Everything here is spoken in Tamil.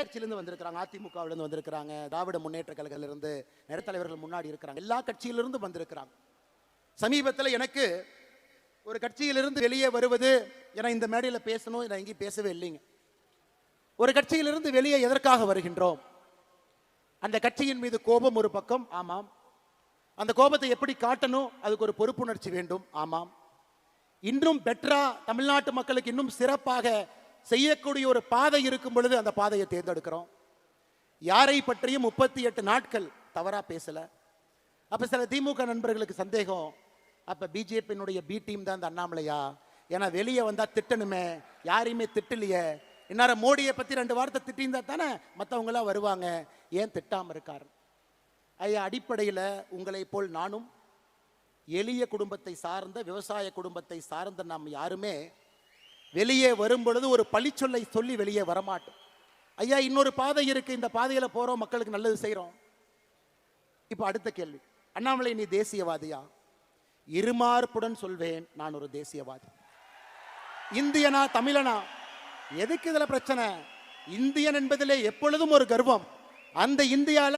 கட்சியிலிருந்து வந்திருக்கிறாங்க, அதிமுகவிலிருந்து வந்திருக்கிறாங்க, திராவிட முன்னேற்ற கழகத்திலிருந்து நிறைய தலைவர்கள் முன்னாடி இருக்கிறாங்க, எல்லா கட்சியிலிருந்து வந்திருக்கிறாங்க. சமீபத்தில் எனக்கு ஒரு கட்சியிலிருந்து வெளியே வருவது, ஏன்னா இந்த மேடையில் பேசணும், நான் எங்கேயும் பேசவே இல்லைங்க. ஒரு கட்சியிலிருந்து வெளியே எதற்காக வருகின்றோம்? அந்த கட்சியின் மீது கோபம் ஒரு பக்கம், ஆமாம். அந்த கோபத்தை எப்படி காட்டணும், அதுக்கு ஒரு பொறுப்புணர்ச்சி வேண்டும், ஆமாம். இன்னும் பெட்டரா தமிழ்நாட்டு மக்களுக்கு இன்னும் சிறப்பாக செய்யக்கூடிய ஒரு பாதை இருக்கும் பொழுது அந்த பாதையை தேர்ந்தெடுக்கிறோம். யாரை பற்றியும் 38 நாட்கள் தவறா பேசல. அப்ப சில திமுக நண்பர்களுக்கு சந்தேகம், அப்ப பிஜேபியினுடைய பி டீம் தான் இந்த அண்ணாமலையா? ஏன்னா வெளியே வந்தா திட்டணுமே, யாரையுமே திட்டலையே. இந்நேரம் மோடியை பத்தி 2 வார்த்தை திட்டியிருந்தா தானே மற்றவங்க எல்லாம் வருவாங்க, ஏன் திட்டாம இருக்காரு? ஐயா, அடிப்படையில் உங்களை போல் நானும் எளிய குடும்பத்தை சார்ந்த, விவசாய குடும்பத்தை சார்ந்த நாம் யாருமே வெளியே வரும் பொழுது ஒரு பழிச்சொல்லை சொல்லி வெளியே வரமாட்டோம். ஐயா, இன்னொரு பாதை இருக்கு, இந்த பாதையில போறோம், மக்களுக்கு நல்லது செய்யறோம். இப்ப அடுத்த கேள்வி, அண்ணாமலை நீ தேசியவாதியா? இருமார்ப்புடன் சொல்வேன், நான் ஒரு தேசியவாதி. இந்தியனா தமிழனா? எதுக்கு இதுல பிரச்சனை? இந்தியன் என்பதிலே எப்பொழுதும் ஒரு கர்வம். அந்த இந்தியால